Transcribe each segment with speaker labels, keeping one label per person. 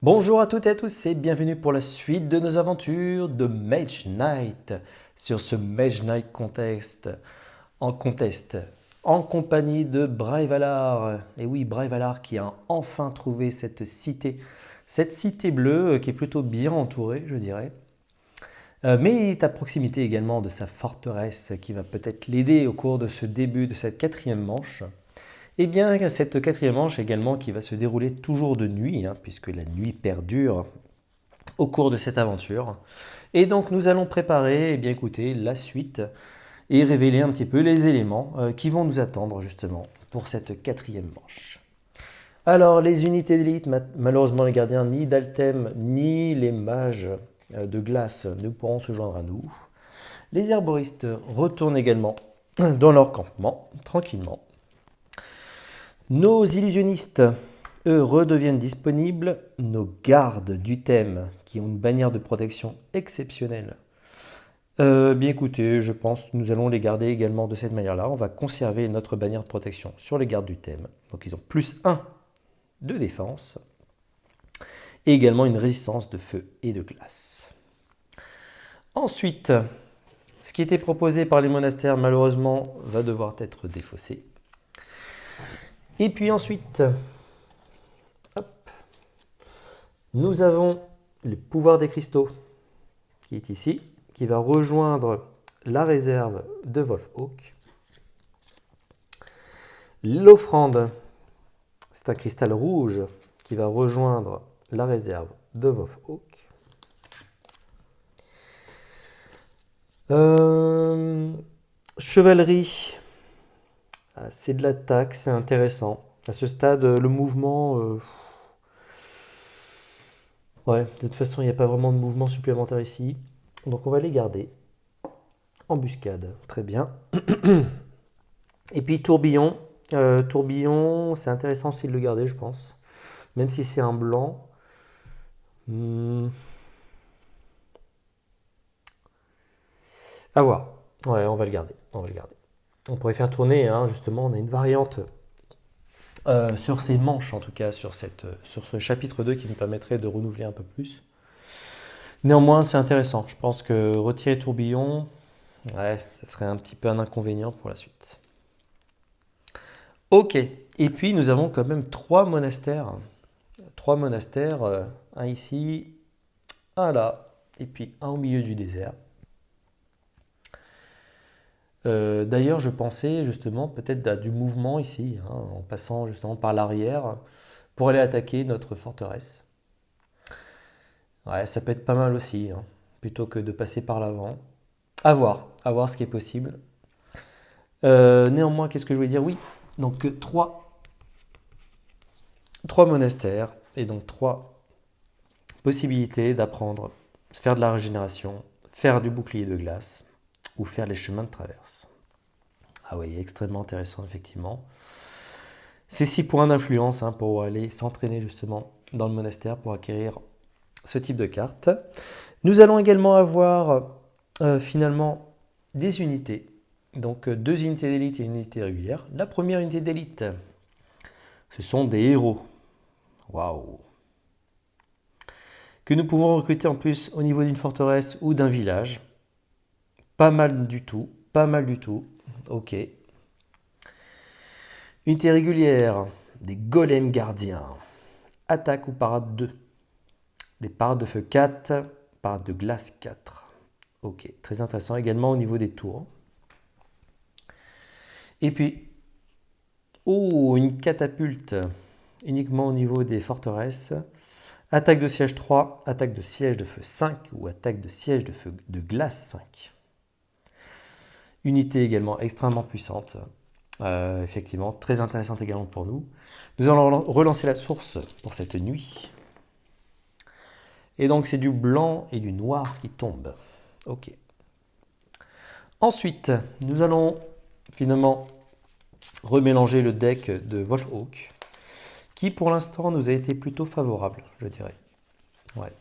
Speaker 1: Bonjour à toutes et à tous et bienvenue pour la suite de nos aventures de Mage Knight sur ce Mage Knight contest en compagnie de Braevalar. Et oui, Braevalar qui a enfin trouvé cette cité bleue qui est plutôt bien entourée, je dirais. Mais il est à proximité également de sa forteresse qui va peut-être l'aider au cours de ce début de cette quatrième manche. Eh bien, cette quatrième manche également qui va se dérouler toujours de nuit, puisque la nuit perdure au cours de cette aventure. Et donc nous allons préparer, écoutez, la suite et révéler un petit peu les éléments qui vont nous attendre justement pour cette quatrième manche. Alors les unités d'élite, malheureusement les gardiens ni d'Altem ni les mages de glace ne pourront se joindre à nous. Les herboristes retournent également dans leur campement, tranquillement. Nos illusionnistes, eux, redeviennent disponibles. Nos gardes du thème, qui ont une bannière de protection exceptionnelle. Bien écoutez, je pense que nous allons les garder également de cette manière-là. On va conserver notre bannière de protection sur les gardes du thème. Donc ils ont +1 de défense. Et également une résistance de feu et de glace. Ensuite, ce qui était proposé par les monastères, malheureusement, va devoir être défaussé. Et puis ensuite, hop, nous avons le pouvoir des cristaux qui est ici, qui va rejoindre la réserve de Wolfhawk. L'offrande, c'est un cristal rouge qui va rejoindre la réserve de Wolfhawk. Chevalerie. C'est de l'attaque, c'est intéressant. À ce stade, le mouvement... Ouais, de toute façon, il n'y a pas vraiment de mouvement supplémentaire ici. Donc on va les garder. Embuscade, très bien. Et puis tourbillon. Tourbillon, c'est intéressant aussi de le garder, je pense. Même si c'est un blanc. À voir. Ouais, on va le garder. On pourrait faire tourner, justement, on a une variante sur ces manches, en tout cas, sur ce chapitre 2 qui nous permettrait de renouveler un peu plus. Néanmoins, c'est intéressant. Je pense que retirer tourbillon, ouais, ça serait un petit peu un inconvénient pour la suite. Ok, et puis nous avons quand même 3 monastères. 3 monastères, un ici, un là, et puis un au milieu du désert. D'ailleurs, je pensais justement peut-être à du mouvement ici, en passant justement par l'arrière, pour aller attaquer notre forteresse. Ouais, ça peut être pas mal aussi, plutôt que de passer par l'avant. À voir ce qui est possible. Néanmoins, qu'est-ce que je voulais dire? Oui, donc 3 monastères, et donc 3 possibilités d'apprendre, faire de la régénération, faire du bouclier de glace, ou faire les chemins de traverse. Ah oui, extrêmement intéressant, effectivement. C'est 6 points d'influence pour aller s'entraîner justement dans le monastère pour acquérir ce type de carte. Nous allons également avoir finalement des unités. Donc 2 unités d'élite et une unité régulière. La première unité d'élite, ce sont des héros. Waouh! Que nous pouvons recruter en plus au niveau d'une forteresse ou d'un village. Pas mal du tout. Ok. Unité régulière, des golems gardiens. Attaque ou parade 2. Des parades de feu 4, parades de glace 4. Ok, très intéressant également au niveau des tours. Et puis, une catapulte uniquement au niveau des forteresses. Attaque de siège 3, attaque de siège de feu 5 ou attaque de siège de feu de glace 5. Unité également extrêmement puissante. Effectivement, très intéressante également pour nous. Nous allons relancer la source pour cette nuit. Et donc c'est du blanc et du noir qui tombent. Ok. Ensuite, nous allons finalement remélanger le deck de Wolfhawk qui pour l'instant nous a été plutôt favorable, je dirais. Ouais,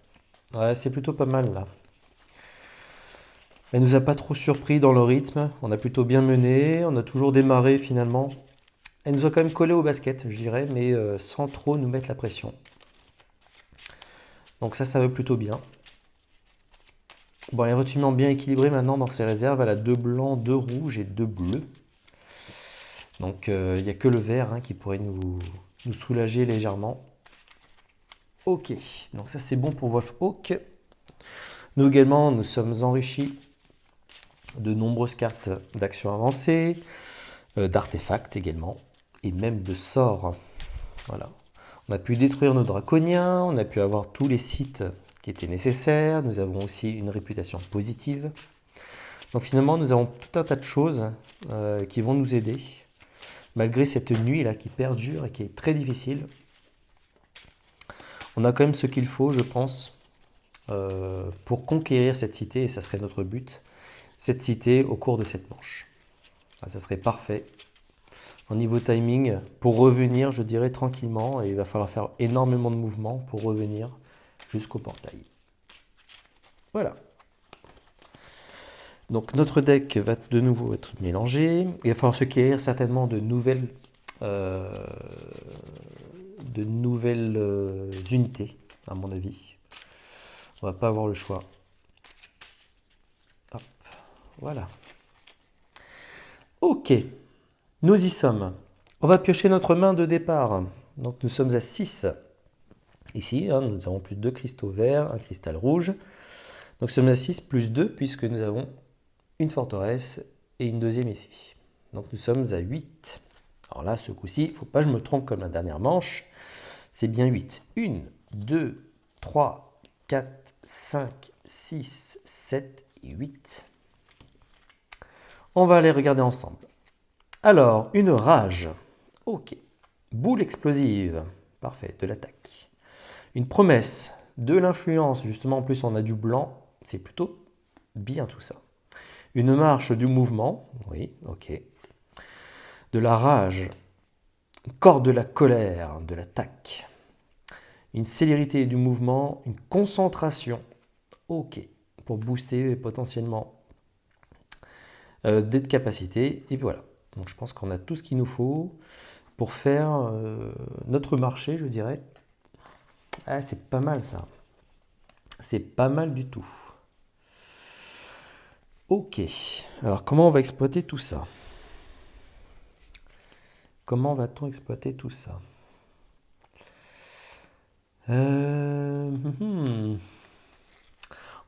Speaker 1: ouais, c'est plutôt pas mal là. Elle nous a pas trop surpris dans le rythme, on a plutôt bien mené, on a toujours démarré finalement. Elle nous a quand même collé au basket, je dirais, mais sans trop nous mettre la pression. Donc ça va plutôt bien. Bon, elle est relativement bien équilibrée maintenant dans ses réserves. Elle a 2 blancs, 2 rouges et 2 bleus. Donc il n'y a que le vert qui pourrait nous soulager légèrement. Ok, donc ça c'est bon pour Wolfhawk. Nous également, nous sommes enrichis de nombreuses cartes d'action avancée, d'artefacts également, et même de sorts. Voilà. On a pu détruire nos draconiens, on a pu avoir tous les sites qui étaient nécessaires, nous avons aussi une réputation positive. Donc finalement, nous avons tout un tas de choses qui vont nous aider, malgré cette nuit là qui perdure et qui est très difficile. On a quand même ce qu'il faut, je pense, pour conquérir cette cité, et ça serait notre but, cette cité au cours de cette manche. Ça serait parfait. En niveau timing, pour revenir, je dirais tranquillement, et il va falloir faire énormément de mouvements pour revenir jusqu'au portail. Voilà. Donc notre deck va de nouveau être mélangé. Il va falloir se acquérir certainement de nouvelles unités, à mon avis. On va pas avoir le choix. Hop, voilà. Ok, nous y sommes. On va piocher notre main de départ. Donc nous sommes à 6. Ici, nous avons plus 2 cristaux verts, un cristal rouge. Donc nous sommes à 6 plus 2 puisque nous avons une forteresse et une deuxième ici. Donc nous sommes à 8. Alors là, ce coup-ci, il ne faut pas que je me trompe comme la dernière manche. C'est bien 8. 1, 2, 3, 4, 5, 6, 7 et 8. On va aller regarder ensemble. Alors, une rage. Ok. Boule explosive. Parfait, de l'attaque. Une promesse, de l'influence. Justement, en plus, on a du blanc. C'est plutôt bien tout ça. Une marche du mouvement. Oui, ok. De la rage. Corps de la colère, de l'attaque. Une célérité du mouvement. Une concentration. Ok. Pour booster potentiellement des capacités. Et puis voilà. Donc je pense qu'on a tout ce qu'il nous faut pour faire notre marché, je dirais. Ah, c'est pas mal ça. C'est pas mal du tout. Ok. Alors comment on va exploiter tout ça? Comment va-t-on exploiter tout ça? On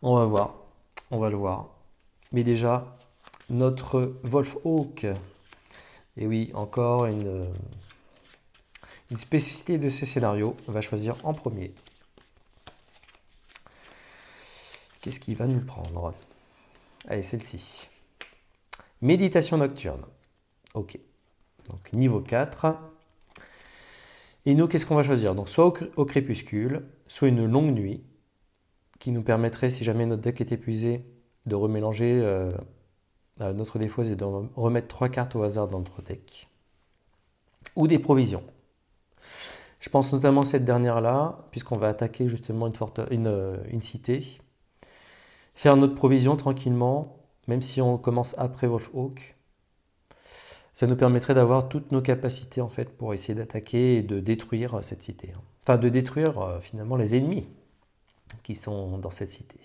Speaker 1: va voir. On va le voir. Mais déjà, notre Wolfhawk. Et oui, encore une spécificité de ce scénario. On va choisir en premier. Qu'est-ce qu'il va nous prendre? Allez, celle-ci. Méditation nocturne. Ok. Donc niveau 4. Et nous, qu'est-ce qu'on va choisir? Donc soit au crépuscule, soit une longue nuit, qui nous permettrait, si jamais notre deck est épuisé, de remélanger. Notre défaut, c'est de remettre 3 cartes au hasard dans notre deck. Ou des provisions. Je pense notamment à cette dernière-là, puisqu'on va attaquer justement une cité. Faire notre provision tranquillement, même si on commence après Wolfhawk. Ça nous permettrait d'avoir toutes nos capacités en fait pour essayer d'attaquer et de détruire cette cité. Enfin, de détruire finalement les ennemis qui sont dans cette cité.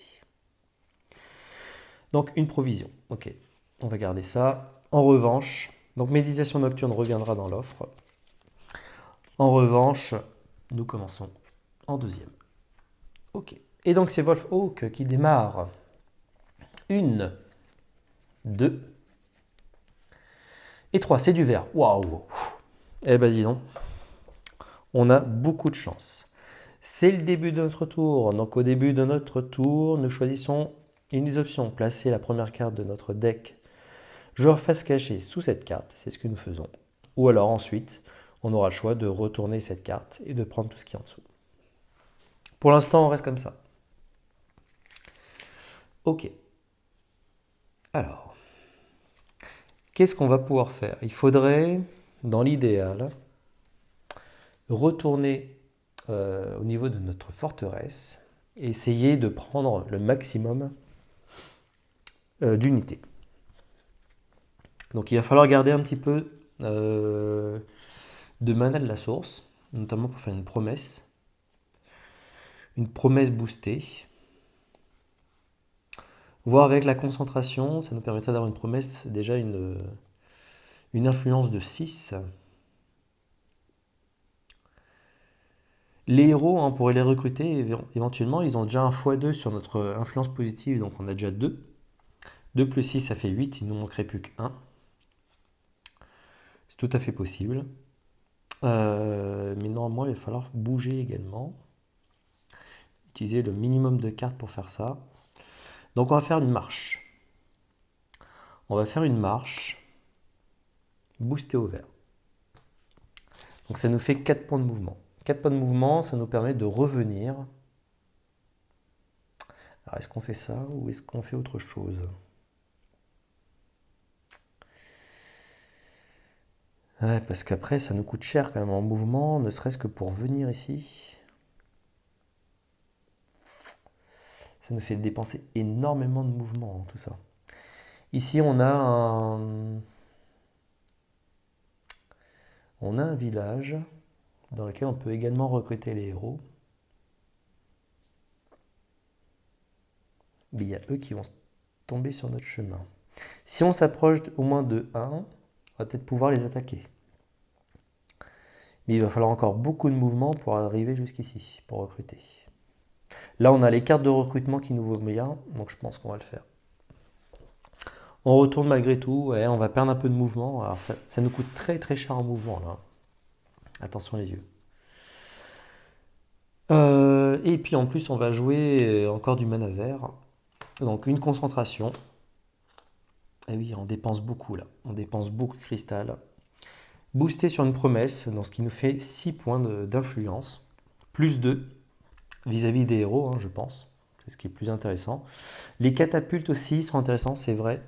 Speaker 1: Donc une provision, ok. On va garder ça. En revanche, donc méditation nocturne reviendra dans l'offre. En revanche, nous commençons en deuxième. Ok. Et donc c'est Wolfhawk qui démarre. 1, 2 et 3. C'est du vert. Waouh! Eh ben dis donc, on a beaucoup de chance. C'est le début de notre tour. Donc au début de notre tour, nous choisissons une des options. Placer la première carte de notre deck joueur face cachée sous cette carte. C'est ce que nous faisons. Ou alors ensuite, on aura le choix de retourner cette carte et de prendre tout ce qui est en dessous. Pour l'instant, on reste comme ça. Ok. Alors, qu'est-ce qu'on va pouvoir faire? Il faudrait, dans l'idéal, retourner au niveau de notre forteresse et essayer de prendre le maximum d'unités. Donc il va falloir garder un petit peu de mana de la source, notamment pour faire une promesse boostée. Voir avec la concentration, ça nous permettrait d'avoir une promesse, déjà une influence de 6. Les héros, on pourrait les recruter éventuellement, ils ont déjà un x2 sur notre influence positive, donc on a déjà 2. 2 plus 6, ça fait 8, il nous manquerait plus qu'un. C'est tout à fait possible. Mais normalement, il va falloir bouger également. Utiliser le minimum de cartes pour faire ça. Donc on va faire une marche. On va faire une marche boostée au vert. Donc ça nous fait 4 points de mouvement. 4 points de mouvement, ça nous permet de revenir. Alors est-ce qu'on fait ça ou est-ce qu'on fait autre chose? Ouais, parce qu'après ça nous coûte cher quand même en mouvement, ne serait-ce que pour venir ici. Ça nous fait dépenser énormément de mouvement, tout ça. Ici on a un village dans lequel on peut également recruter les héros. Mais il y a eux qui vont tomber sur notre chemin. Si on s'approche au moins de 1, on va peut-être pouvoir les attaquer. Mais il va falloir encore beaucoup de mouvements pour arriver jusqu'ici, pour recruter. Là, on a les cartes de recrutement qui nous vaut bien, donc je pense qu'on va le faire. On retourne malgré tout, ouais, on va perdre un peu de mouvement. Alors ça nous coûte très très cher en mouvement là. Attention les yeux. Et puis en plus, on va jouer encore du mana vert. Donc une concentration. Et oui, on dépense beaucoup là. On dépense beaucoup de cristal. Boosté sur une promesse, donc ce qui nous fait 6 points d'influence. Plus 2 vis-à-vis des héros, je pense. C'est ce qui est plus intéressant. Les catapultes aussi sont intéressants, c'est vrai.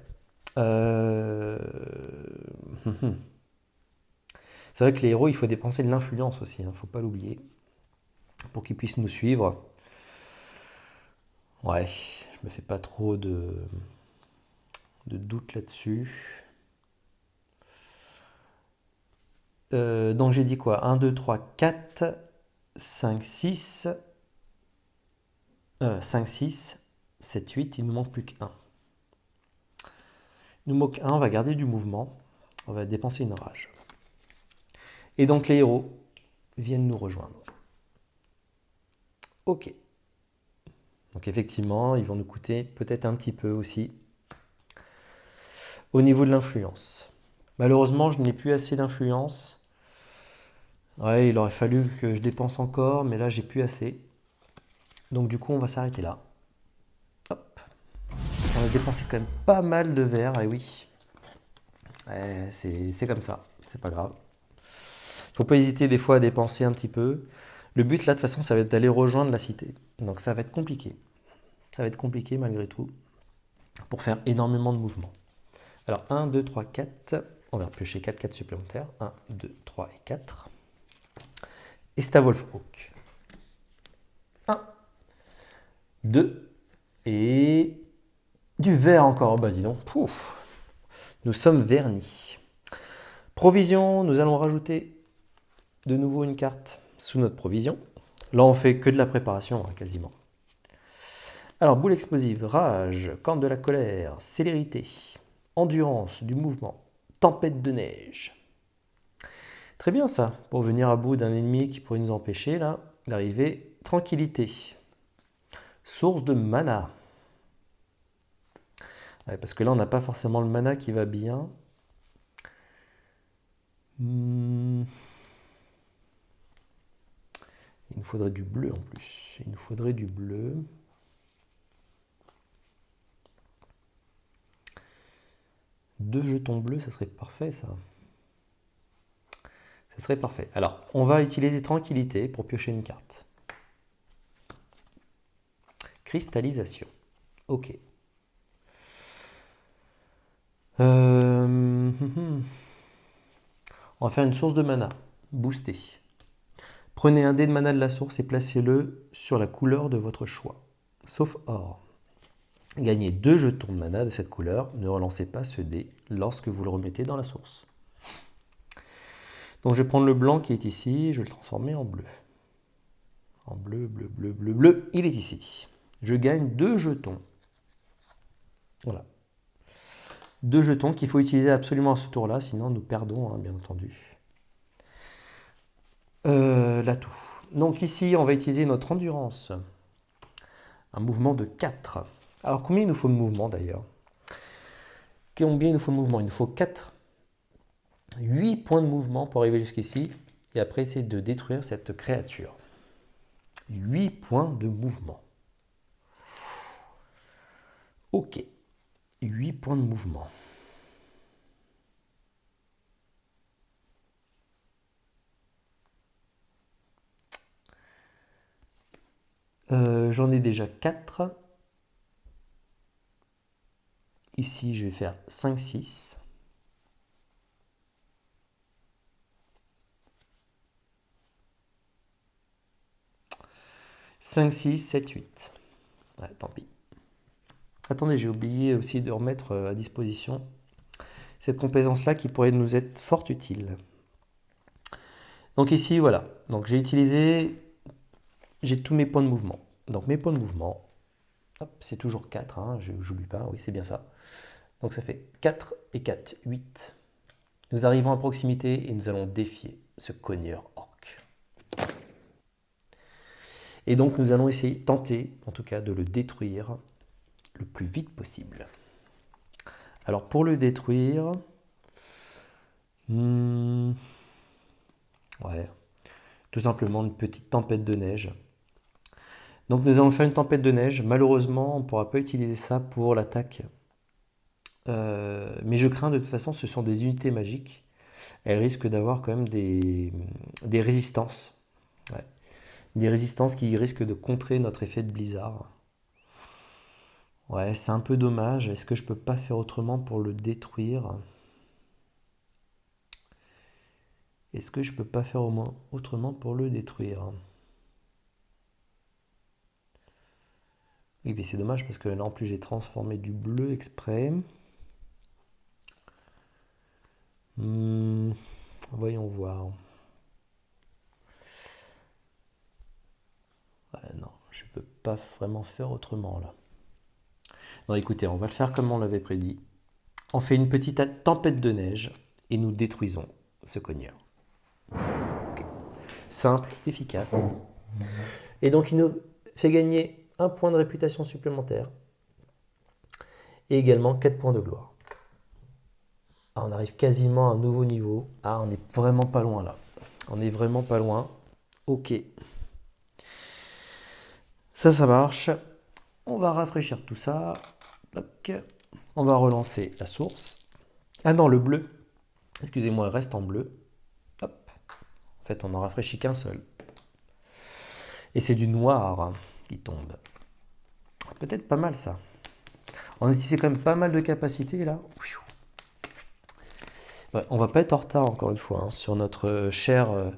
Speaker 1: C'est vrai que les héros, il faut dépenser de l'influence aussi, il ne faut pas l'oublier, pour qu'ils puissent nous suivre. Ouais, je me fais pas trop de doute là-dessus. Donc j'ai dit quoi? 1, 2, 3, 4, 5, 6, 5, 6, 7, 8, il nous manque plus qu'un. Il nous manque un, on va garder du mouvement, on va dépenser une rage. Et donc les héros viennent nous rejoindre. Ok. Donc effectivement, ils vont nous coûter peut-être un petit peu aussi au niveau de l'influence. Malheureusement, je n'ai plus assez d'influence. Ouais, il aurait fallu que je dépense encore, mais là, j'ai plus assez. Donc du coup, on va s'arrêter là. Hop. On a dépensé quand même pas mal de verre, et oui. C'est comme ça, c'est pas grave. Faut pas hésiter des fois à dépenser un petit peu. Le but là, de toute façon, ça va être d'aller rejoindre la cité. Donc ça va être compliqué. Ça va être compliqué malgré tout pour faire énormément de mouvements. Alors 1, 2, 3, 4. On va repiocher 4 4 supplémentaires. 1, 2, 3 et 4. Et Stavolfhawk. 1, 2 et du vert encore. Bah dis donc. Pouf. Nous sommes vernis. Provision, nous allons rajouter de nouveau une carte sous notre provision. Là, on fait que de la préparation, quasiment. Alors, boule explosive, rage, corne de la colère, célérité, endurance, du mouvement, tempête de neige. Très bien ça, pour venir à bout d'un ennemi qui pourrait nous empêcher là d'arriver. Tranquillité, source de mana. Ouais, parce que là, on n'a pas forcément le mana qui va bien. Il nous faudrait du bleu en plus. Il nous faudrait du bleu. Deux jetons bleus, ça serait parfait ça. Ça serait parfait. Alors, on va utiliser tranquillité pour piocher une carte. Cristallisation. Ok. On va faire une source de mana boostée. Prenez un dé de mana de la source et placez-le sur la couleur de votre choix, sauf or. Gagnez 2 jetons de mana de cette couleur. Ne relancez pas ce dé lorsque vous le remettez dans la source. Donc je vais prendre le blanc qui est ici, je vais le transformer en bleu. En bleu, bleu, bleu, bleu, bleu, il est ici. Je gagne 2 jetons. Voilà. 2 jetons qu'il faut utiliser absolument à ce tour-là, sinon nous perdons, hein, bien entendu, l'atout. Donc ici, on va utiliser notre endurance. Un mouvement de 4. Alors combien il nous faut de mouvement d'ailleurs? Combien il nous faut de mouvement? Il nous faut 4, 8 points de mouvement pour arriver jusqu'ici. Et après essayer de détruire cette créature. 8 points de mouvement. Ok. 8 points de mouvement. J'en ai déjà 4. Ici, je vais faire 5, 6. « 5, 6, 7, 8. » Ouais, tant pis. Attendez, j'ai oublié aussi de remettre à disposition cette compétence-là qui pourrait nous être fort utile. Donc ici, voilà. Donc j'ai tous mes points de mouvement. Donc mes points de mouvement, c'est toujours 4, hein, je n'oublie pas, oui c'est bien ça. Donc ça fait 4 et 4, 8. Nous arrivons à proximité et nous allons défier ce cogneur orc. Et donc nous allons tenter, en tout cas, de le détruire le plus vite possible. Alors pour le détruire, ouais, tout simplement une petite tempête de neige. Donc nous allons faire une tempête de neige. Malheureusement, on ne pourra pas utiliser ça pour l'attaque. Mais je crains de toute façon, ce sont des unités magiques. Elles risquent d'avoir quand même des résistances. Ouais. Des résistances qui risquent de contrer notre effet de blizzard. Ouais, c'est un peu dommage. Est-ce que je peux pas faire autrement pour le détruire? Est-ce que je peux pas faire au moins autrement pour le détruire? Oui, mais c'est dommage parce que là en plus j'ai transformé du bleu exprès. Voyons voir. Ouais, non, je peux pas vraiment faire autrement là. Non, écoutez, on va le faire comme on l'avait prédit. On fait une petite tempête de neige et nous détruisons ce cogneur. Okay. Simple, efficace. Et donc il nous fait gagner un point de réputation supplémentaire et également 4 points de gloire. Ah, on arrive quasiment à un nouveau niveau. Ah, on n'est vraiment pas loin là. On est vraiment pas loin. Ok. Ça marche. On va rafraîchir tout ça. Bloc. On va relancer la source. Ah non, le bleu. Excusez-moi, il reste en bleu. Hop. En fait, on n'en rafraîchit qu'un seul. Et c'est du noir qui tombe. Peut-être pas mal ça. On a utilisé quand même pas mal de capacités là. Ouais, on va pas être en retard encore une fois hein, sur notre cher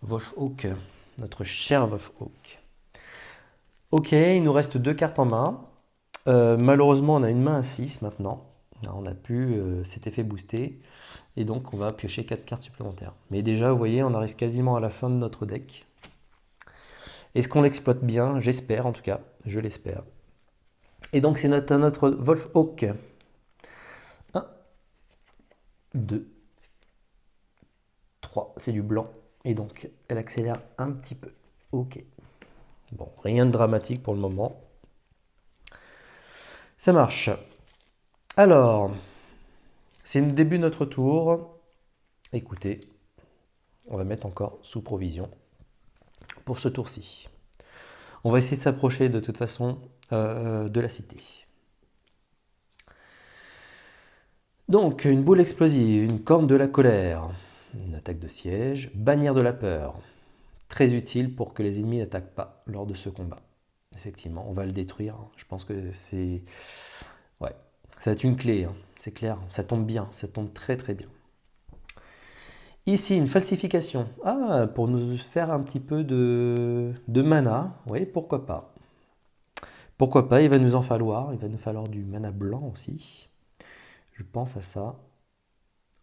Speaker 1: Wolfhawk. Notre cher Wolfhawk. Ok, il nous reste 2 cartes en main. Malheureusement, on a une main à 6 maintenant. Alors, on a pu cet effet booster. Et donc, on va piocher 4 cartes supplémentaires. Mais déjà, vous voyez, on arrive quasiment à la fin de notre deck. Est-ce qu'on l'exploite bien? J'espère, en tout cas. Je l'espère. Et donc, c'est notre Wolfhawk. 1, 2, 3. C'est du blanc. Et donc, elle accélère un petit peu. Ok. Bon, rien de dramatique pour le moment. Ça marche. Alors, c'est le début de notre tour. Écoutez, on va mettre encore sous provision pour ce tour-ci. On va essayer de s'approcher de toute façon de la cité. Donc, une boule explosive, une corne de la colère, une attaque de siège, bannière de la peur. Très utile pour que les ennemis n'attaquent pas lors de ce combat. Effectivement, on va le détruire. Je pense que c'est... Ouais, ça va être une clé, hein. C'est clair. Ça tombe bien, ça tombe très très bien. Ici, une falsification. Ah, pour nous faire un petit peu de mana. Oui, pourquoi pas. Pourquoi pas, il va nous en falloir. Il va nous falloir du mana blanc aussi. Je pense à ça.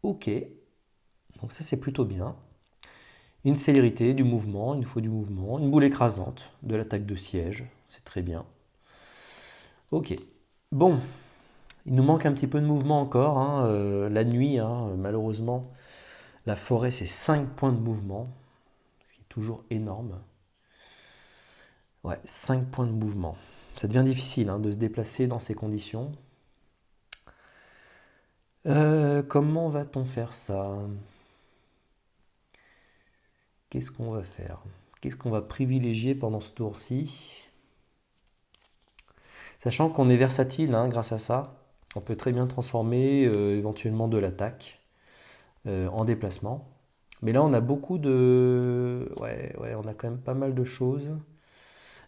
Speaker 1: Ok, donc ça c'est plutôt bien. Une célérité, du mouvement, il nous faut du mouvement. Une boule écrasante, de l'attaque de siège, c'est très bien. Ok, bon, il nous manque un petit peu de mouvement encore, hein. La nuit, hein, malheureusement, la forêt c'est 5 points de mouvement, ce qui est toujours énorme. Ouais, 5 points de mouvement. Ça devient difficile hein, de se déplacer dans ces conditions. Comment va-t-on faire ça? Qu'est-ce qu'on va faire? Qu'est-ce qu'on va privilégier pendant ce tour-ci? Sachant qu'on est versatile hein, grâce à ça. On peut très bien transformer éventuellement de l'attaque en déplacement. Mais là, on a beaucoup de... Ouais, on a quand même pas mal de choses.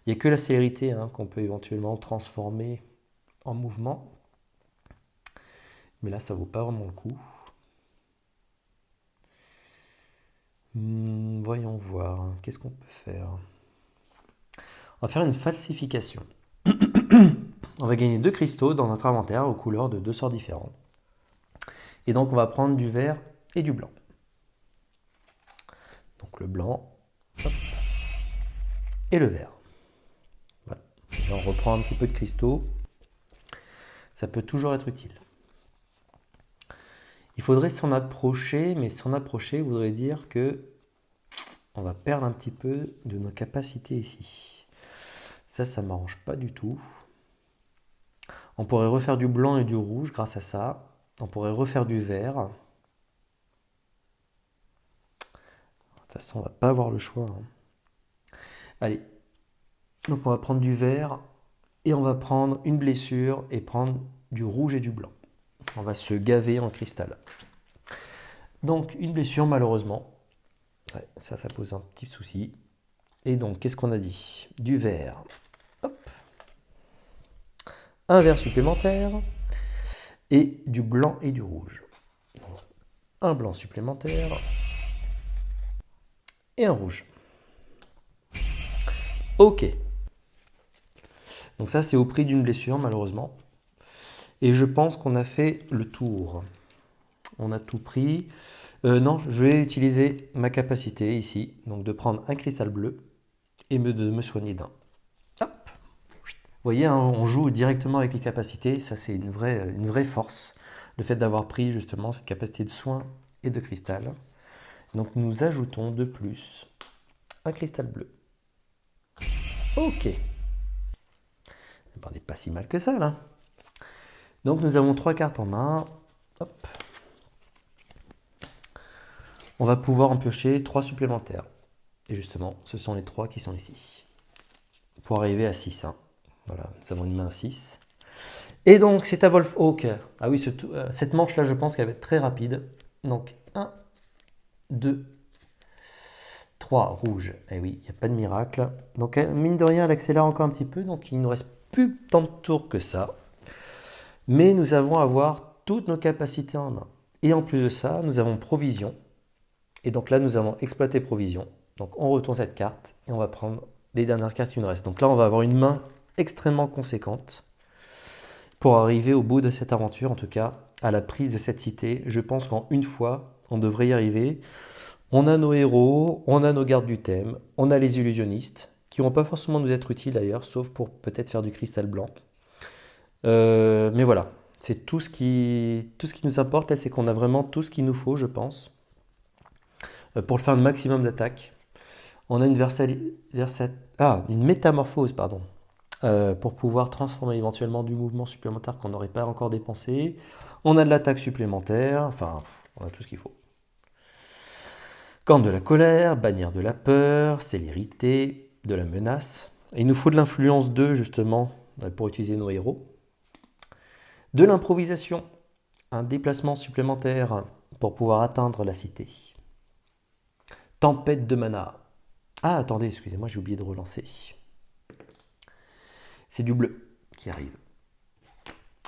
Speaker 1: Il n'y a que la célérité hein, qu'on peut éventuellement transformer en mouvement. Mais là, ça vaut pas vraiment le coup. Voyons voir. Qu'est-ce qu'on peut faire? On va faire une falsification. On va gagner 2 cristaux dans notre inventaire aux couleurs de 2 sorts différents. Et donc, on va prendre du vert et du blanc. Donc le blanc, hop, et le vert. Voilà. Là, on reprend un petit peu de cristaux. Ça peut toujours être utile. Il faudrait s'en approcher, mais s'en approcher voudrait dire que on va perdre un petit peu de nos capacités ici. Ça m'arrange pas du tout. On pourrait refaire du blanc et du rouge grâce à ça. On pourrait refaire du vert. De toute façon, on va pas avoir le choix, hein. Allez. Donc on va prendre du vert et on va prendre une blessure et prendre du rouge et du blanc. On va se gaver en cristal. Donc une blessure malheureusement. Ouais, ça pose un petit souci. Et donc qu'est-ce qu'on a dit? Du vert. Hop. Un vert supplémentaire. Et du blanc et du rouge. Un blanc supplémentaire. Et un rouge. Ok. Donc ça c'est au prix d'une blessure malheureusement. Et je pense qu'on a fait le tour. On a tout pris. Non, je vais utiliser ma capacité ici. Donc de prendre un cristal bleu et de me soigner d'un. Hop. Vous voyez, hein, on joue directement avec les capacités. Ça c'est une vraie force. Le fait d'avoir pris justement cette capacité de soin et de cristal. Donc nous ajoutons de plus un cristal bleu. Ok. On n'est pas si mal que ça là. Donc nous avons 3 cartes en main. Hop. On va pouvoir en piocher 3 supplémentaires. Et justement, ce sont les 3 qui sont ici. Pour arriver à 6. Hein. Voilà, nous avons une main à 6. Et donc c'est à Wolfhawk. Ah oui, cette manche là je pense qu'elle va être très rapide. Donc 1, 2, 3 rouges. Eh oui, il n'y a pas de miracle. Donc mine de rien elle accélère encore un petit peu. Donc il ne nous reste plus tant de tours que ça. Mais nous avons à avoir toutes nos capacités en main. Et en plus de ça, nous avons provision. Et donc là, nous avons exploité provision. Donc on retourne cette carte et on va prendre les dernières cartes qui nous restent. Donc là, on va avoir une main extrêmement conséquente pour arriver au bout de cette aventure, en tout cas à la prise de cette cité. Je pense qu'en une fois, on devrait y arriver. On a nos héros, on a nos gardes du thème, on a les illusionnistes, qui ne vont pas forcément nous être utiles d'ailleurs, sauf pour peut-être faire du cristal blanc. Mais voilà, c'est tout ce qui nous importe là, c'est qu'on a vraiment tout ce qu'il nous faut, je pense, pour faire un maximum d'attaque. On a une une métamorphose, pardon, pour pouvoir transformer éventuellement du mouvement supplémentaire qu'on n'aurait pas encore dépensé. On a de l'attaque supplémentaire, enfin, on a tout ce qu'il faut. Corne de la colère, bannière de la peur, célérité, de la menace. Et il nous faut de l'influence 2 justement pour utiliser nos héros. De l'improvisation, un déplacement supplémentaire pour pouvoir atteindre la cité. Tempête de mana. Ah, attendez, excusez-moi, j'ai oublié de relancer. C'est du bleu qui arrive.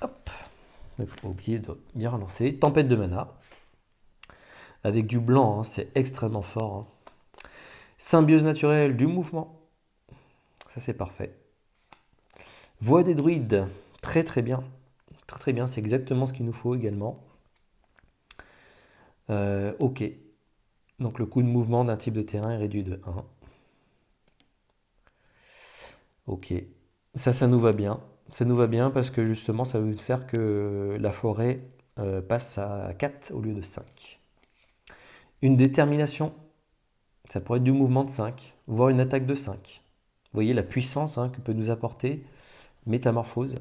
Speaker 1: Hop. Il ne faut pas oublier de bien relancer. Tempête de mana. avec du blanc, hein, c'est extrêmement fort. Hein. Symbiose naturelle du mouvement, ça c'est parfait. Voix des druides, très très bien. Très très bien, c'est exactement ce qu'il nous faut également. Ok, donc le coût de mouvement d'un type de terrain est réduit de 1. Ok, ça nous va bien. Ça nous va bien parce que justement, ça veut faire que la forêt passe à 4 au lieu de 5. Une détermination, ça pourrait être du mouvement de 5, voire une attaque de 5. Vous voyez la puissance hein, que peut nous apporter Métamorphose,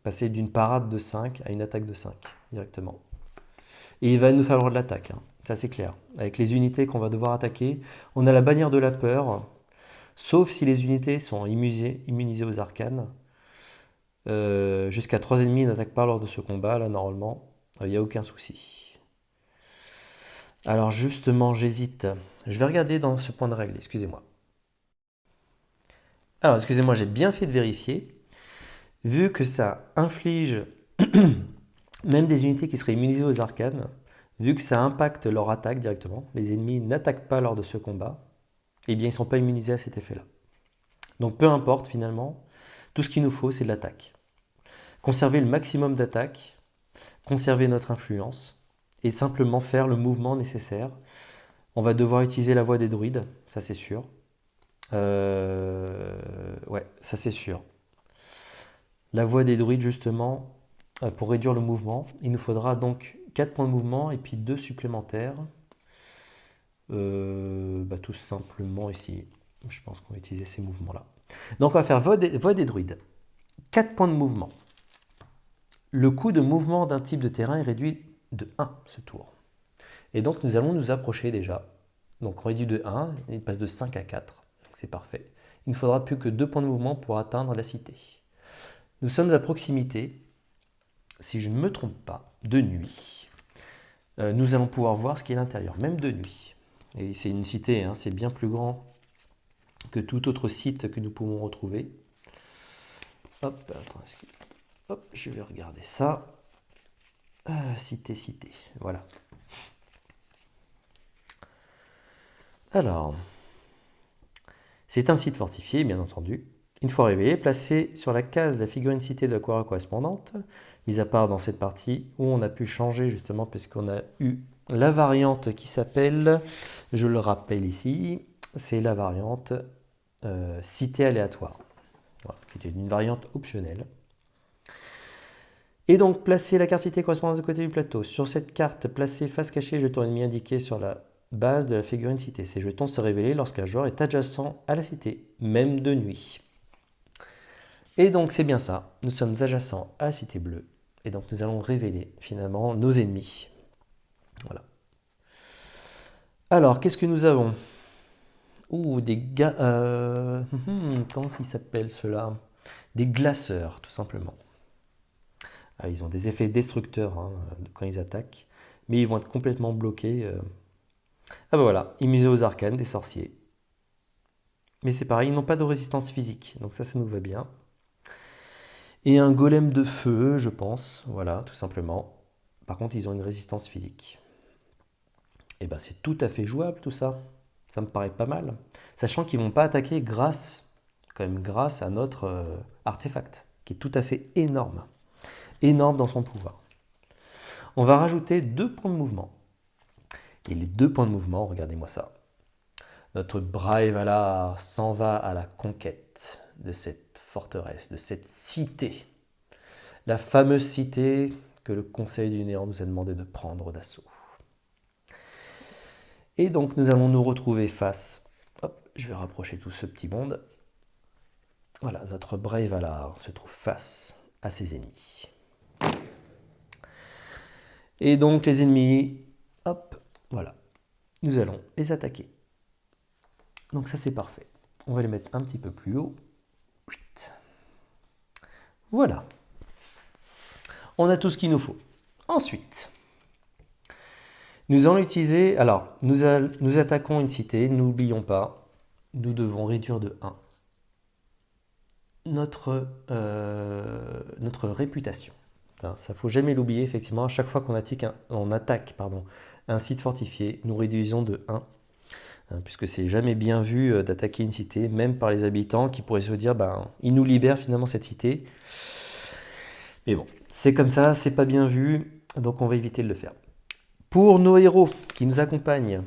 Speaker 1: passer d'une parade de 5 à une attaque de 5 directement. Et il va nous falloir de l'attaque, hein. Ça c'est clair. Avec les unités qu'on va devoir attaquer, on a la bannière de la peur, sauf si les unités sont immunisées aux arcanes. Jusqu'à 3 ennemis n'attaquent pas lors de ce combat, là normalement, il n'y a aucun souci. Alors justement, j'hésite. Je vais regarder dans ce point de règle, excusez-moi. Alors, excusez-moi, j'ai bien fait de vérifier. Vu que ça inflige même des unités qui seraient immunisées aux arcanes, vu que ça impacte leur attaque directement, les ennemis n'attaquent pas lors de ce combat, eh bien ils ne sont pas immunisés à cet effet-là. Donc peu importe finalement, tout ce qu'il nous faut c'est de l'attaque. Conserver le maximum d'attaque, conserver notre influence, et simplement faire le mouvement nécessaire. On va devoir utiliser la voix des druides, ça c'est sûr. Ouais, ça c'est sûr. La voix des druides justement, pour réduire le mouvement, il nous faudra donc 4 points de mouvement et puis 2 supplémentaires. Tout simplement ici, je pense qu'on va utiliser ces mouvements-là. Donc on va faire voix des druides. 4 points de mouvement. Le coût de mouvement d'un type de terrain est réduit de 1 ce tour. Et donc nous allons nous approcher déjà. Donc on réduit de 1, il passe de 5 à 4. C'est parfait. Il ne faudra plus que 2 points de mouvement pour atteindre la cité. Nous sommes à proximité, si je ne me trompe pas, de nuit. Nous allons pouvoir voir ce qui est à l'intérieur, même de nuit. Et c'est une cité, hein, c'est bien plus grand que tout autre site que nous pouvons retrouver. Hop, attends, hop, je vais regarder ça. Cité, voilà. Alors, c'est un site fortifié, bien entendu. Une fois révélé, placé sur la case de la figurine cité de la couleur correspondante, mis à part dans cette partie où on a pu changer justement puisqu'on a eu la variante qui s'appelle, je le rappelle ici, c'est la variante cité aléatoire, voilà, qui était une variante optionnelle. Et donc, placer la carte cité correspondante de côté du plateau. Sur cette carte, placez face cachée le jeton ennemi indiqué sur la base de la figurine cité. Ces jetons se révèlent lorsqu'un joueur est adjacent à la cité, même de nuit. Et donc, c'est bien ça. Nous sommes adjacents à la cité bleue. Et donc, nous allons révéler finalement nos ennemis. Voilà. Alors, qu'est-ce que nous avons? Ouh, des gars. Comment ils s'appellent ceux-là? Des glaceurs, tout simplement. Ah, ils ont des effets destructeurs hein, quand ils attaquent, mais ils vont être complètement bloqués. Ah bah voilà, immunisés aux arcanes, des sorciers. Mais c'est pareil, ils n'ont pas de résistance physique, donc ça nous va bien. Et un golem de feu, je pense, voilà, tout simplement. Par contre, ils ont une résistance physique. Et ben c'est tout à fait jouable tout ça. Ça me paraît pas mal. Sachant qu'ils ne vont pas attaquer grâce à notre artefact, qui est tout à fait énorme. Énorme dans son pouvoir. On va rajouter 2 points de mouvement. Et les 2 points de mouvement, regardez-moi ça. Notre Brave Valar s'en va à la conquête de cette forteresse, de cette cité. La fameuse cité que le Conseil du Néant nous a demandé de prendre d'assaut. Et donc nous allons nous retrouver face, hop, je vais rapprocher tout ce petit monde. Voilà, notre Brave Valar se trouve face à ses ennemis. Et donc les ennemis, hop, voilà, nous allons les attaquer. Donc ça c'est parfait. On va les mettre un petit peu plus haut. Voilà. On a tout ce qu'il nous faut. Ensuite, nous allons utiliser... Alors, nous attaquons une cité. N'oublions pas, nous devons réduire de 1 notre réputation. Ça ne faut jamais l'oublier, effectivement. À chaque fois qu'on attaque un site fortifié, nous réduisons de 1, hein, puisque c'est jamais bien vu d'attaquer une cité, même par les habitants qui pourraient se dire, ben, ils nous libèrent finalement cette cité. Mais bon, c'est comme ça, c'est pas bien vu, donc on va éviter de le faire. Pour nos héros qui nous accompagnent,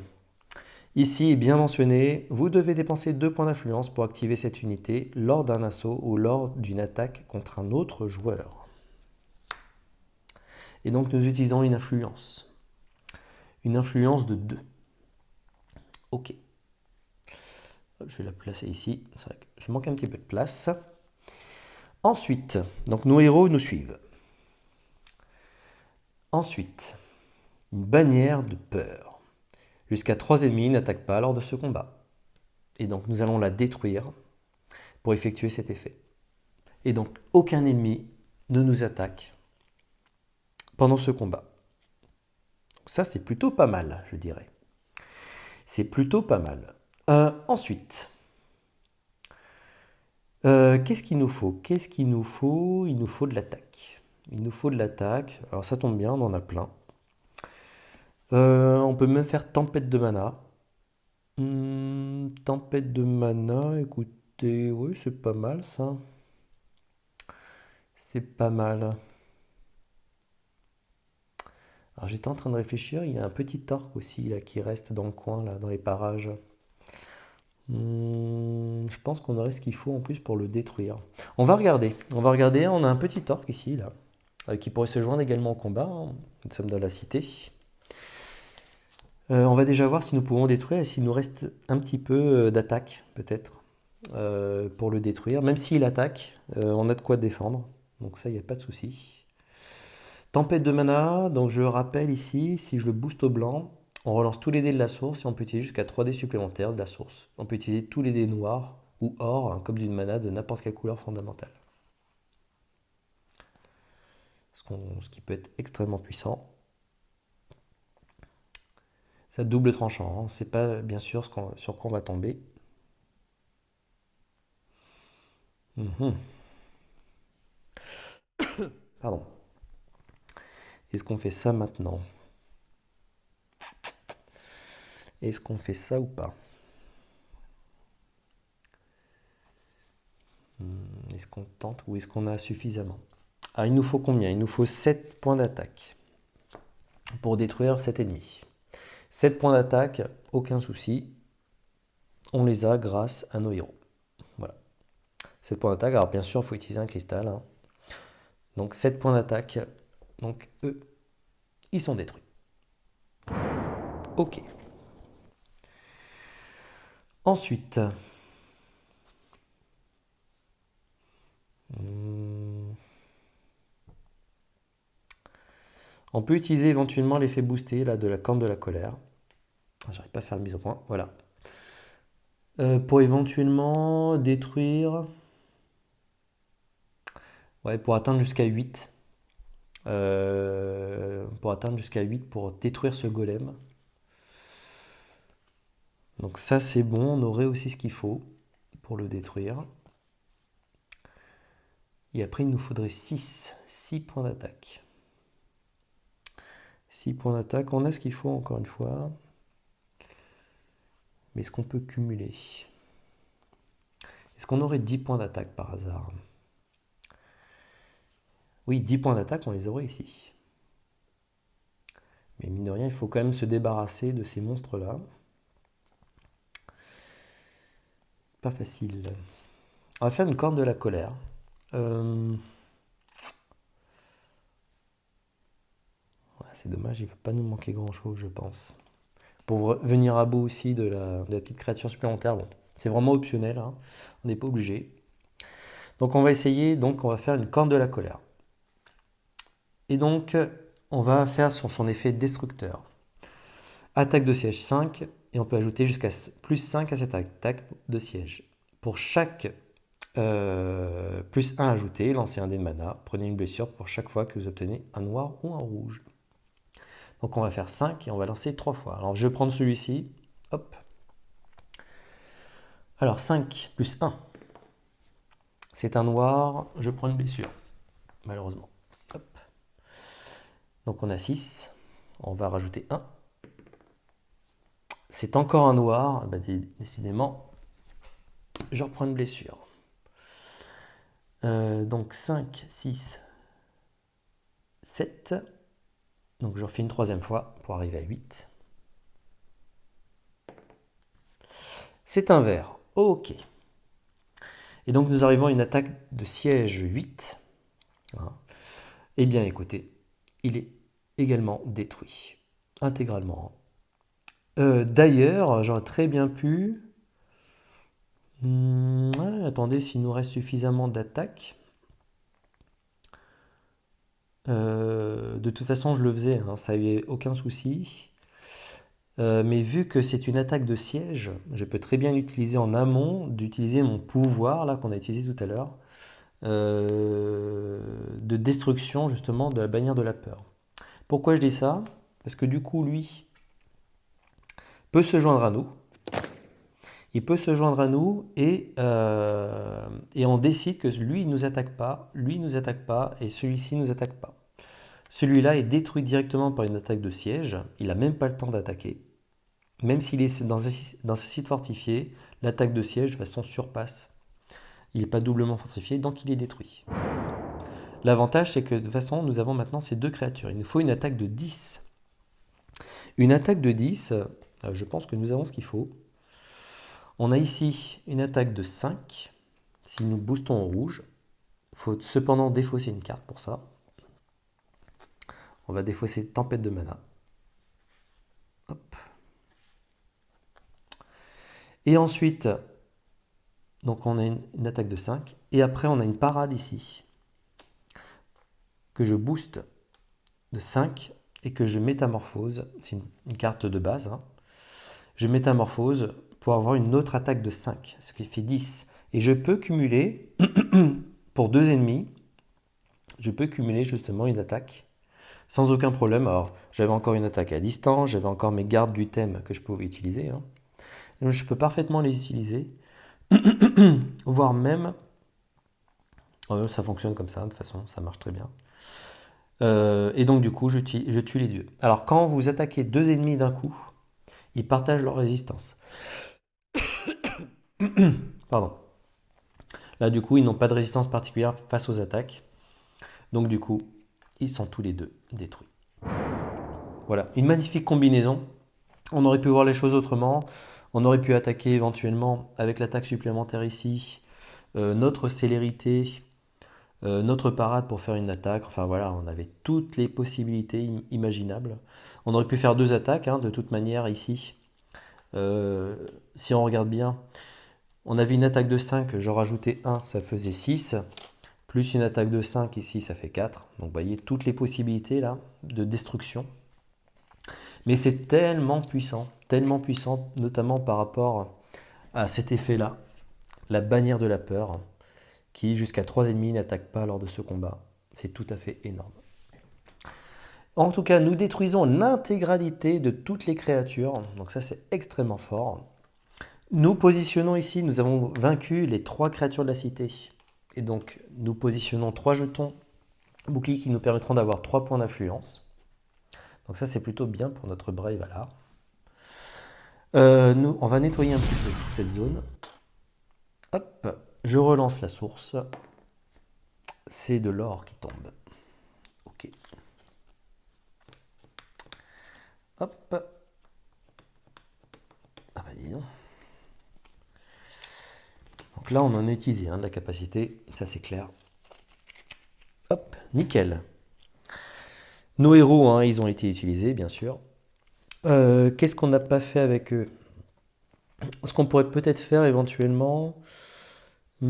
Speaker 1: ici est bien mentionné, vous devez dépenser 2 points d'influence pour activer cette unité lors d'un assaut ou lors d'une attaque contre un autre joueur. Et donc nous utilisons une influence. Une influence de 2. Ok. Je vais la placer ici. C'est vrai que je manque un petit peu de place. Ensuite, donc nos héros nous suivent. Ensuite, une bannière de peur. Jusqu'à 3 ennemis n'attaquent pas lors de ce combat. Et donc nous allons la détruire pour effectuer cet effet. Et donc aucun ennemi ne nous attaque pendant ce combat. Donc ça c'est plutôt pas mal, je dirais. C'est plutôt pas mal. Ensuite, qu'est-ce qu'il nous faut? Qu'est-ce qu'il nous faut? Il nous faut de l'attaque. Il nous faut de l'attaque. Alors ça tombe bien, on en a plein. On peut même faire tempête de mana. Tempête de mana, écoutez, oui, c'est pas mal ça. C'est pas mal. Alors j'étais en train de réfléchir, il y a un petit orc aussi là, qui reste dans le coin, là, dans les parages. Je pense qu'on aurait ce qu'il faut en plus pour le détruire. On va regarder, on a un petit orc ici, là, qui pourrait se joindre également au combat, hein. Nous sommes dans la cité. On va déjà voir si nous pouvons détruire et s'il nous reste un petit peu d'attaque, peut-être, pour le détruire. Même s'il attaque, on a de quoi défendre, donc ça, il n'y a pas de souci. Tempête de mana, donc je rappelle ici, si je le booste au blanc, on relance tous les dés de la source et on peut utiliser jusqu'à 3 dés supplémentaires de la source. On peut utiliser tous les dés noirs ou or, hein, comme d'une mana de n'importe quelle couleur fondamentale. Ce qui peut être extrêmement puissant. Ça double tranchant, hein. C'est pas bien sûr sur quoi on va tomber. Pardon. Est-ce qu'on fait ça maintenant? Est-ce qu'on fait ça ou pas? Est-ce qu'on tente ou est-ce qu'on a suffisamment? Ah, il nous faut combien? Il nous faut 7 points d'attaque pour détruire cet ennemi. 7 points d'attaque, aucun souci. On les a grâce à nos héros. Voilà. 7 points d'attaque. Alors bien sûr, il faut utiliser un cristal, hein. Donc 7 points d'attaque. Donc eux, ils sont détruits. Ok. Ensuite, on peut utiliser éventuellement l'effet boosté là, de la corne de la colère. J'arrive pas à faire une mise au point. Voilà. Pour éventuellement détruire. Ouais, pour atteindre jusqu'à 8. Pour atteindre jusqu'à 8 pour détruire ce golem. Donc ça c'est bon, on aurait aussi ce qu'il faut pour le détruire. Et après il nous faudrait 6 points d'attaque. 6 points d'attaque, on a ce qu'il faut encore une fois. Mais est-ce qu'on peut cumuler? Est-ce qu'on aurait 10 points d'attaque par hasard? Oui, 10 points d'attaque, on les aurait ici. Mais mine de rien, il faut quand même se débarrasser de ces monstres-là. Pas facile. On va faire une corne de la colère. C'est dommage, il ne va pas nous manquer grand-chose, je pense. Pour venir à bout aussi de la petite créature supplémentaire, bon, c'est vraiment optionnel, hein. On n'est pas obligé. Donc on va essayer, donc on va faire une corne de la colère. Et donc on va faire son effet destructeur. Attaque de siège 5, et on peut ajouter jusqu'à plus 5 à cette attaque de siège. Pour chaque plus 1 ajouté, lancez un dé de mana, prenez une blessure pour chaque fois que vous obtenez un noir ou un rouge. Donc on va faire 5 et on va lancer 3 fois. Alors je vais prendre celui-ci, hop. Alors 5 plus 1, c'est un noir, je prends une blessure, malheureusement. Hop. Donc on a 6, on va rajouter 1, c'est encore un noir. Bah, décidément, je reprends une blessure. Donc 5, 6, 7. Donc je refais une troisième fois pour arriver à 8. C'est un vert. Ok. Et donc nous arrivons à une attaque de siège 8. Voilà. Eh bien écoutez, il est également détruit. Intégralement. D'ailleurs, j'aurais très bien pu... ouais, attendez, s'il nous reste suffisamment d'attaques. De toute façon, je le faisais, hein, ça n'y avait aucun souci. Mais vu que c'est une attaque de siège, je peux très bien l'utiliser en amont, d'utiliser mon pouvoir, là, qu'on a utilisé tout à l'heure, de destruction, justement, de la bannière de la peur. Pourquoi je dis ça? Parce que du coup, lui peut se joindre à nous. Il peut se joindre à nous et on décide que lui, il ne nous attaque pas, lui, il ne nous attaque pas et celui-ci ne nous attaque pas. Celui-là est détruit directement par une attaque de siège. Il n'a même pas le temps d'attaquer. Même s'il est dans un site fortifié, l'attaque de siège, de toute façon, surpasse. Il n'est pas doublement fortifié, donc il est détruit. L'avantage, c'est que de toute façon, nous avons maintenant ces deux créatures. Il nous faut une attaque de 10. Une attaque de 10, je pense que nous avons ce qu'il faut. On a ici une attaque de 5. Si nous boostons en rouge, il faut cependant défausser une carte pour ça. On va défausser Tempête de mana. Hop. Et ensuite, donc on a une attaque de 5. Et après, on a une parade ici, que je booste de 5 et que je métamorphose. C'est une carte de base. Hein. Je métamorphose pour avoir une autre attaque de 5, ce qui fait 10. Et je peux cumuler, pour 2 ennemis, je peux cumuler justement une attaque sans aucun problème. Alors, j'avais encore une attaque à distance, j'avais encore mes gardes du thème que je pouvais utiliser. Hein. Donc, je peux parfaitement les utiliser, voire même... ça fonctionne comme ça, de toute façon, ça marche très bien. Et donc, du coup, je tue les dieux. Alors, quand vous attaquez 2 ennemis d'un coup, ils partagent leur résistance. Pardon. Là, du coup, ils n'ont pas de résistance particulière face aux attaques. Donc, du coup, ils sont tous les deux détruits. Voilà, une magnifique combinaison. On aurait pu voir les choses autrement. On aurait pu attaquer éventuellement, avec l'attaque supplémentaire ici, notre célérité, notre parade pour faire une attaque. Enfin voilà, on avait toutes les possibilités imaginables. On aurait pu faire 2 attaques, hein, de toute manière, ici. Si on regarde bien, on avait une attaque de 5, j'en rajoutais 1, ça faisait 6. Plus une attaque de 5 ici, ça fait 4. Donc vous voyez toutes les possibilités là de destruction. Mais c'est tellement puissant, notamment par rapport à cet effet-là, la bannière de la peur, qui jusqu'à 3 ennemis n'attaque pas lors de ce combat. C'est tout à fait énorme. En tout cas, nous détruisons l'intégralité de toutes les créatures, donc ça c'est extrêmement fort. Nous positionnons ici, nous avons vaincu les 3 créatures de la cité. Et donc, nous positionnons 3 jetons boucliers qui nous permettront d'avoir 3 points d'influence. Donc ça, c'est plutôt bien pour notre Brave Valar. On va nettoyer un petit peu toute cette zone. Hop, je relance la source. C'est de l'or qui tombe. Ok. Hop. Ah bah dis donc. Donc là, on en a utilisé de la capacité, ça c'est clair. Hop, nickel. Nos héros, hein, ils ont été utilisés, bien sûr. Qu'est-ce qu'on n'a pas fait avec eux? Ce qu'on pourrait peut-être faire éventuellement... ouais,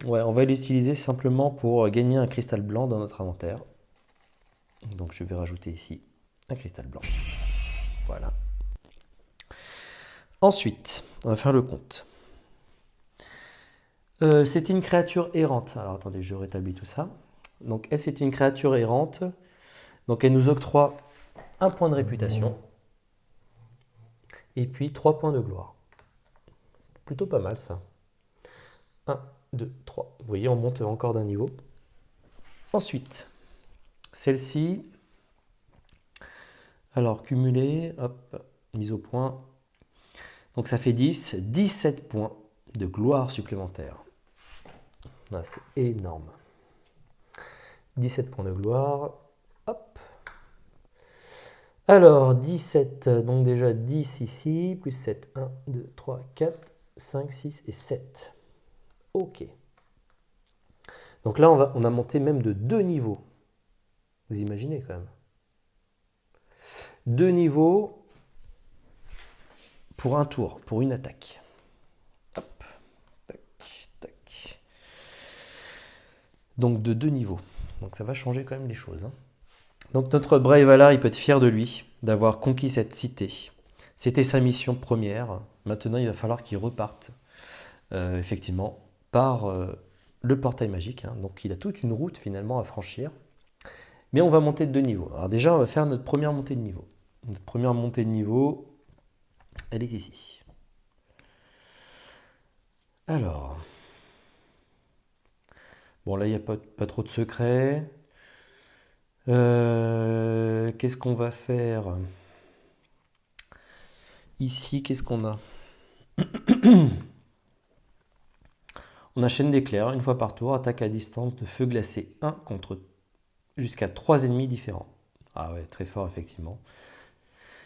Speaker 1: on va les utiliser simplement pour gagner un cristal blanc dans notre inventaire. Donc je vais rajouter ici un cristal blanc. Voilà. Ensuite, on va faire le compte. C'était une créature errante. Alors attendez, je rétablis tout ça. Donc elle, c'était une créature errante. Donc elle nous octroie un point de réputation. Et puis 3 points de gloire. C'est plutôt pas mal ça. 1, 2, 3. Vous voyez, on monte encore d'un niveau. Ensuite, celle-ci. Alors, cumuler, hop, mise au point. Donc ça fait 10, 17 points de gloire supplémentaire. Ah, c'est énorme. 17 points de gloire. Hop. Alors, 17, donc déjà 10 ici, plus 7. 1, 2, 3, 4, 5, 6 et 7. Ok. Donc là, on a monté même de 2 niveaux. Vous imaginez quand même. 2 niveaux pour un tour, pour une attaque. Hop. Tac, tac. Donc de 2 niveaux. Donc ça va changer quand même les choses. Hein. Donc notre Braveheart, il peut être fier de lui d'avoir conquis cette cité. C'était sa mission première. Maintenant, il va falloir qu'il reparte, effectivement, par le portail magique. Hein. Donc il a toute une route finalement à franchir. Mais on va monter de 2 niveaux. Alors déjà, on va faire notre première montée de niveau. Notre première montée de niveau, elle est ici. Alors, bon là, il n'y a pas trop de secrets. Qu'est-ce qu'on va faire? Ici, qu'est-ce qu'on a? On a chaîne d'éclairs, une fois par tour, attaque à distance de feu glacé 1 contre jusqu'à 3 ennemis différents. Ah ouais, très fort effectivement.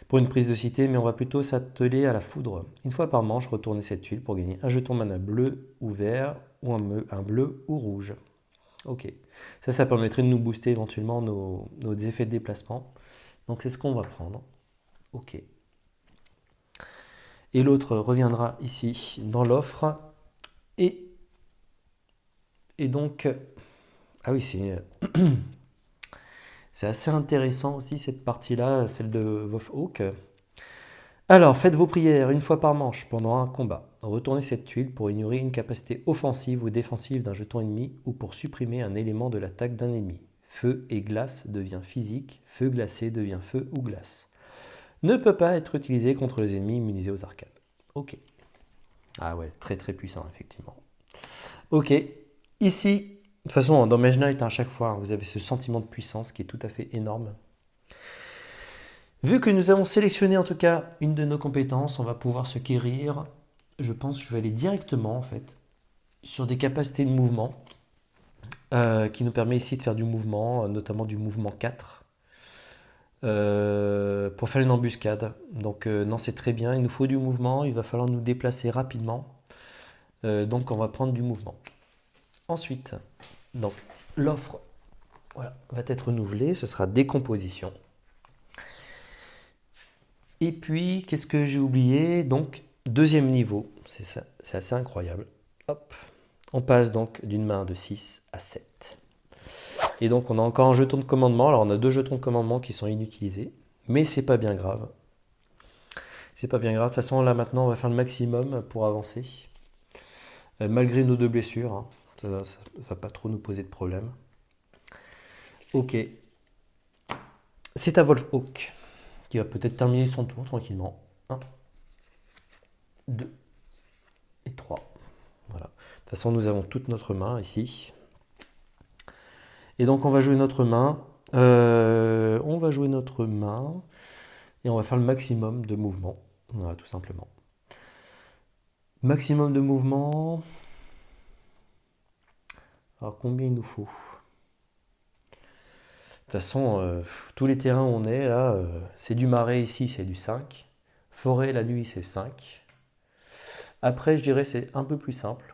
Speaker 1: Pour une prise de cité, mais on va plutôt s'atteler à la foudre. Une fois par manche, retournez cette tuile pour gagner un jeton mana bleu ou vert, ou un bleu ou rouge. Ok. Ça permettrait de nous booster éventuellement nos effets de déplacement. Donc c'est ce qu'on va prendre. Ok. Et l'autre reviendra ici dans l'offre. Et donc, ah oui, c'est assez intéressant aussi cette partie-là, celle de Wolfhawk. Alors, faites vos prières une fois par manche pendant un combat. Retournez cette tuile pour ignorer une capacité offensive ou défensive d'un jeton ennemi ou pour supprimer un élément de l'attaque d'un ennemi. Feu et glace devient physique, feu glacé devient feu ou glace. Ne peut pas être utilisé contre les ennemis immunisés aux arcades. Ok. Ah ouais, très très puissant effectivement. Ok. Ici, de toute façon, dans Mage Knight, à chaque fois, vous avez ce sentiment de puissance qui est tout à fait énorme. Vu que nous avons sélectionné en tout cas une de nos compétences, on va pouvoir se guérir. Je pense que je vais aller directement en fait sur des capacités de mouvement qui nous permet ici de faire du mouvement, notamment du mouvement 4 pour faire une embuscade. Donc non, c'est très bien, il nous faut du mouvement, il va falloir nous déplacer rapidement. Donc on va prendre du mouvement. Ensuite, donc l'offre voilà, va être renouvelée, ce sera décomposition. Et puis, qu'est-ce que j'ai oublié? Donc, deuxième niveau, c'est assez incroyable. Hop, on passe donc d'une main de 6 à 7. Et donc, on a encore un jeton de commandement. Alors, on a 2 jetons de commandement qui sont inutilisés, mais c'est pas bien grave. C'est pas bien grave. De toute façon, là maintenant, on va faire le maximum pour avancer. Malgré nos 2 blessures, hein. Ça va pas trop nous poser de problème. Ok. C'est à Wolfhawk qui va peut-être terminer son tour tranquillement. 1, 2 et 3. Voilà. De toute façon, nous avons toute notre main ici. Et donc, on va jouer notre main. On va jouer notre main. Et on va faire le maximum de mouvement. Voilà, tout simplement. Maximum de mouvement. Alors, combien il nous faut? De toute façon, tous les terrains où on est, là, c'est du marais ici, c'est du 5. Forêt la nuit, c'est 5. Après, je dirais c'est un peu plus simple.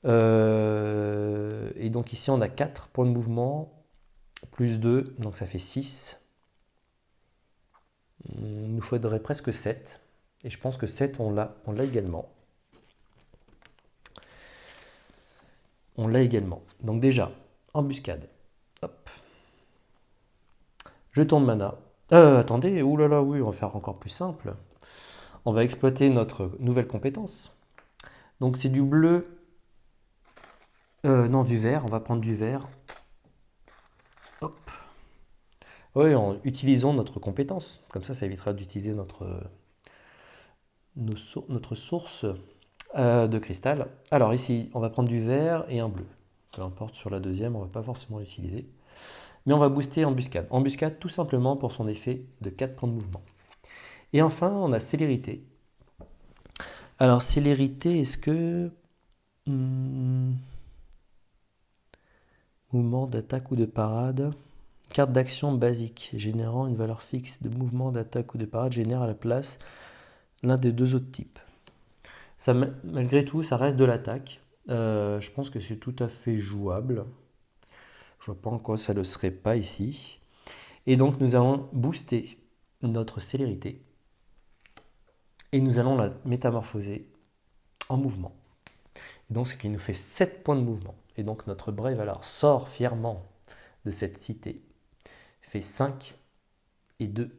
Speaker 1: Et donc ici, on a 4 points de mouvement, plus 2, donc ça fait 6. Il nous faudrait presque 7. Et je pense que 7, on l'a également. On l'a également. Donc déjà, embuscade. Hop. Jeton de mana. Attendez, oulala, oui, on va faire encore plus simple. On va exploiter notre nouvelle compétence. Donc c'est du bleu. Non, du vert. On va prendre du vert. Hop. Oui, utilisons notre compétence. Comme ça évitera d'utiliser notre source de cristal. Alors ici, on va prendre du vert et un bleu. Peu importe, sur la deuxième, on ne va pas forcément l'utiliser. Mais on va booster embuscade. Embuscade tout simplement pour son effet de 4 points de mouvement. Et enfin, on a célérité. Alors, célérité, est-ce que... mouvement d'attaque ou de parade. Carte d'action basique, générant une valeur fixe de mouvement d'attaque ou de parade, génère à la place l'un des deux autres types. Ça, malgré tout, ça reste de l'attaque. Je pense que c'est tout à fait jouable. Je vois pas en quoi ça ne le serait pas ici. Et donc, nous allons booster notre célérité. Et nous allons la métamorphoser en mouvement. Et donc, ce qui nous fait 7 points de mouvement. Et donc, notre Brave Valar sort fièrement de cette cité, fait 5 et 2.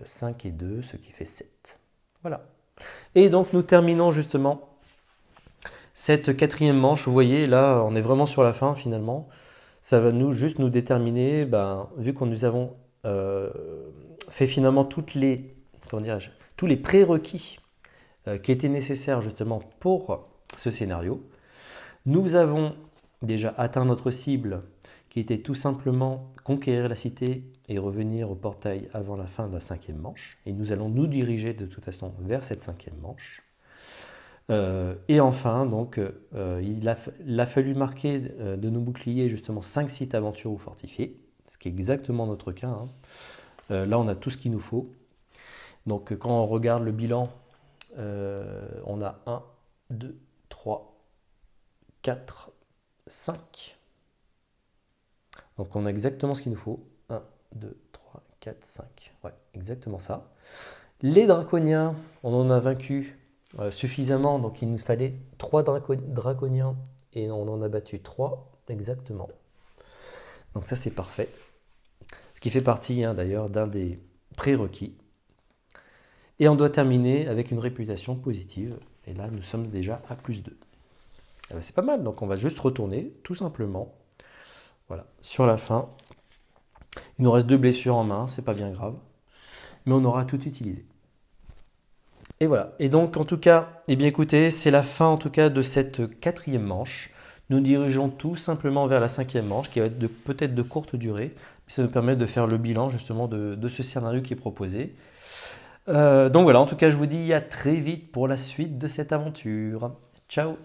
Speaker 1: 5 et 2, ce qui fait 7. Voilà. Et donc, nous terminons justement cette quatrième manche. Vous voyez, là, on est vraiment sur la fin finalement. Ça va juste nous déterminer, vu qu'on nous avons fait finalement tous les prérequis qui étaient nécessaires justement pour ce scénario. Nous avons déjà atteint notre cible qui était tout simplement conquérir la cité et revenir au portail avant la fin de la 5e manche. Et nous allons nous diriger de toute façon vers cette 5e manche. Et enfin, donc, il a fallu marquer de nos boucliers justement 5 sites aventures ou fortifiés, ce qui est exactement notre cas. Là, on a tout ce qu'il nous faut. Donc, quand on regarde le bilan, on a 1, 2, 3, 4, 5. Donc, on a exactement ce qu'il nous faut. 1, 2, 3, 4, 5. Ouais, exactement ça. Les draconiens, on en a vaincu suffisamment, donc il nous fallait 3 draconiens et on en a battu 3 exactement. Donc ça c'est parfait. Ce qui fait partie d'ailleurs d'un des prérequis. Et on doit terminer avec une réputation positive. Et là nous sommes déjà à +2. C'est pas mal, donc on va juste retourner tout simplement. Voilà, sur la fin. Il nous reste 2 blessures en main, c'est pas bien grave. Mais on aura tout utilisé. Et voilà. Et donc, en tout cas, eh bien écoutez, c'est la fin en tout cas de cette 4e manche. Nous dirigeons tout simplement vers la 5e manche, qui va être peut-être de courte durée, mais ça nous permet de faire le bilan justement de ce scénario qui est proposé. Donc voilà, en tout cas, je vous dis à très vite pour la suite de cette aventure. Ciao!